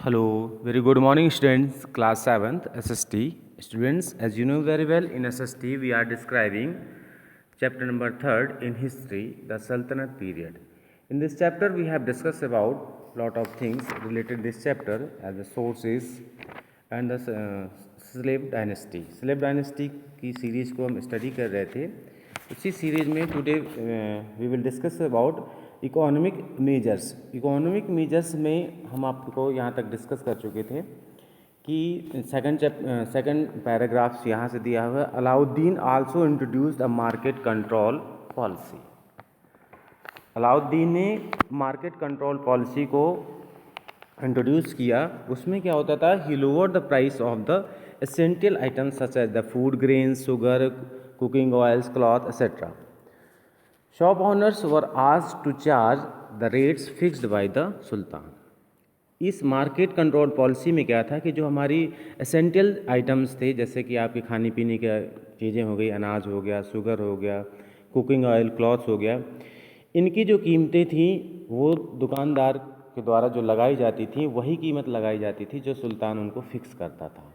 Hello, very good morning, students. Class 7th SST. Students, as you know very well, in SST we are describing chapter number 3rd in history, the Sultanate period. In this chapter, we have discussed about lot of things related to this chapter as the sources and the slave dynasty. Slave dynasty की series को हम study कर रहे थे. उसी series में today we will discuss about economic measures. Economic measures में हम आपको यहाँ तक डिस्कस कर चुके थे कि सेकंड पैराग्राफ्स यहाँ से दिया हुआ है. Alauddin also introduce the market control policy. Alauddin ने मार्केट कंट्रोल पॉलिसी को इंट्रोड्यूस किया. उसमें क्या होता था, he lower the price of the essential items such as the food grains, sugar, cooking oils, cloth etcetera. Shop owners were asked to charge the rates fixed by the sultan. इस market control policy में क्या था कि जो हमारी essential items थे, जैसे कि आपके खाने पीने की चीज़ें हो गई, अनाज हो गया, शुगर हो गया, कुकिंग ऑयल, क्लॉथ्स हो गया, इनकी जो कीमतें थी वो दुकानदार के द्वारा जो लगाई जाती थी वही कीमत लगाई जाती थी जो सुल्तान उनको फिक्स करता था.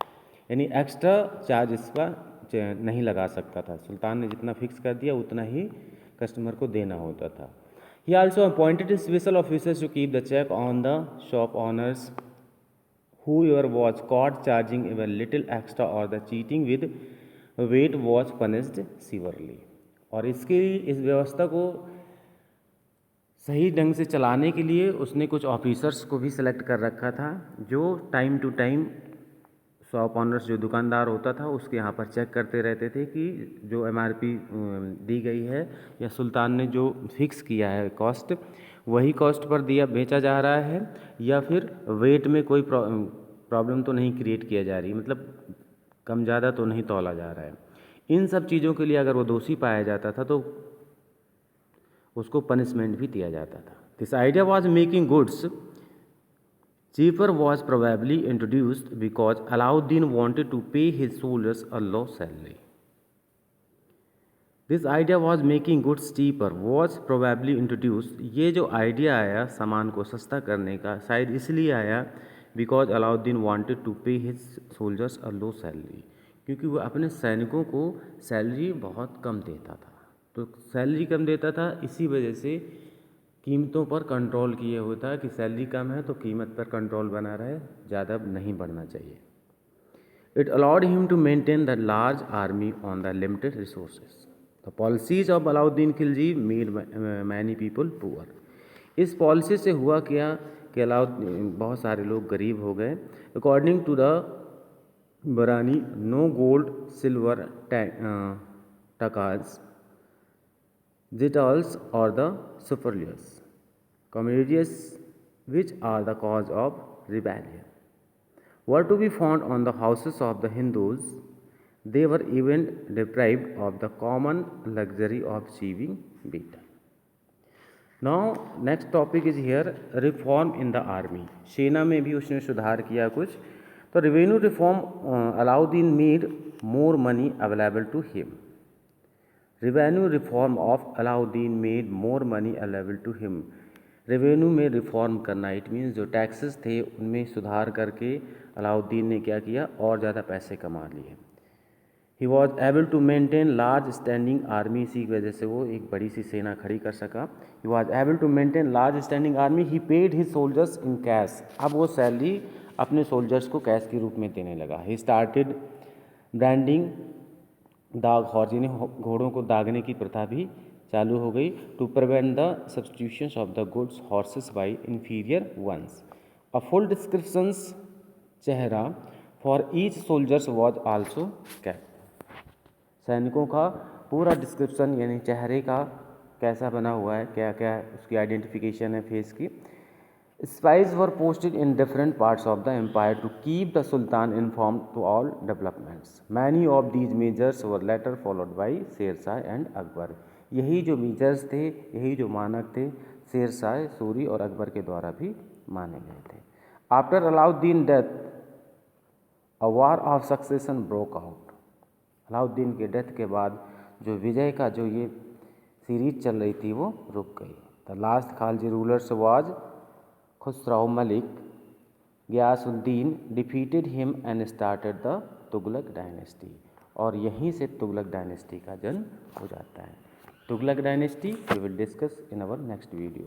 यानी एक्स्ट्रा चार्ज इसका नहीं लगा सकता था. सुल्तान ने जितना फिक्स कर दिया उतना ही कस्टमर को देना होता था. He also appointed special officers to keep the check on the shop owners. Whoever was caught charging even little extra or the cheating with weight was punished severely. और इसकी इस व्यवस्था को सही ढंग से चलाने के लिए उसने कुछ ऑफिसर्स को भी सिलेक्ट कर रखा था जो time to time shop owners जो दुकानदार होता था उसके यहाँ पर चेक करते रहते थे कि जो एमआरपी दी गई है या सुल्तान ने जो फिक्स किया है कॉस्ट, वही कॉस्ट पर दिया बेचा जा रहा है या फिर वेट में कोई प्रॉब्लम तो नहीं क्रिएट किया जा रही, मतलब कम ज़्यादा तो नहीं तौला जा रहा है. इन सब चीज़ों के लिए अगर वो दोषी पाया जाता था तो उसको पनिशमेंट भी दिया जाता था. This idea was making goods cheaper was probably introduced because Alauddin wanted to pay his soldiers a low salary. This idea was making goods cheaper was probably introduced. ये जो आइडिया आया सामान को सस्ता करने का शायद इसलिए आया because Alauddin wanted to pay his soldiers a low salary, क्योंकि वो अपने सैनिकों को सैलरी बहुत कम देता था. तो सैलरी कम देता था इसी वजह से कीमतों पर कंट्रोल किए होता है कि सैलरी कम है तो कीमत पर कंट्रोल बना रहे, ज़्यादा नहीं बढ़ना चाहिए. It allowed him to maintain the large army on the limited resources. The policies of Alauddin Khilji made many people poor. इस पॉलिसी से हुआ क्या कि अलाउद्दीन बहुत सारे लोग गरीब हो गए. अकॉर्डिंग टू द बरानी, नो गोल्ड, सिल्वर, टकाज, जिटल्स और the superfluous commodities which are the cause of rebellion were to be found on the houses of the Hindus. They were even deprived of the common luxury of achieving betel. Now next topic is here, reform in the army. सेना में भी उसने सुधार किया कुछ. तो revenue reform, Alauddin made more money available to him. Revenue reform of Alauddin made more money available to him. Revenue में reform करना, इट मीन्स जो टैक्सेस थे उनमें सुधार करके अलाउद्दीन ने क्या किया, और ज़्यादा पैसे कमा लिए. He was able to maintain large standing army. इसी की वजह से वो एक बड़ी सी सेना खड़ी कर सका. He was able to maintain large standing army. He paid his soldiers in cash. अब वो सैलरी अपने सोल्जर्स को कैश के रूप में देने लगा. ही स्टार्टेड ब्रांडिंग दाग हॉर्स, यानी घोड़ों को दागने की प्रथा भी चालू हो गई. To prevent the substitution of the goods horses by inferior ones. A full descriptions चेहरा for each soldiers was also kept. सैनिकों का पूरा डिस्क्रिप्शन यानी चेहरे का कैसा बना हुआ है, क्या क्या उसकी आइडेंटिफिकेशन है फेस की. Spies were posted in different parts of the empire to keep the Sultan informed to all developments. Many of these measures were later followed by Sher Shah and Akbar. यही जो measures थे, यही जो मानक थे, शेर शाह, सूरी और अकबर के द्वारा भी माने गए थे. After Alauddin death, a war of succession broke out. Alauddin के डेथ के बाद जो विजय का जो ये सीरीज चल रही थी वो रुक गई. The last Khalji rulers was Khusrau Malik Ghiyasuddin defeated him and started the Tughlaq dynasty. और यहीं से तुगलक डायनेस्टी का जन्म हो जाता है. Tughlaq dynasty we will discuss in our next video.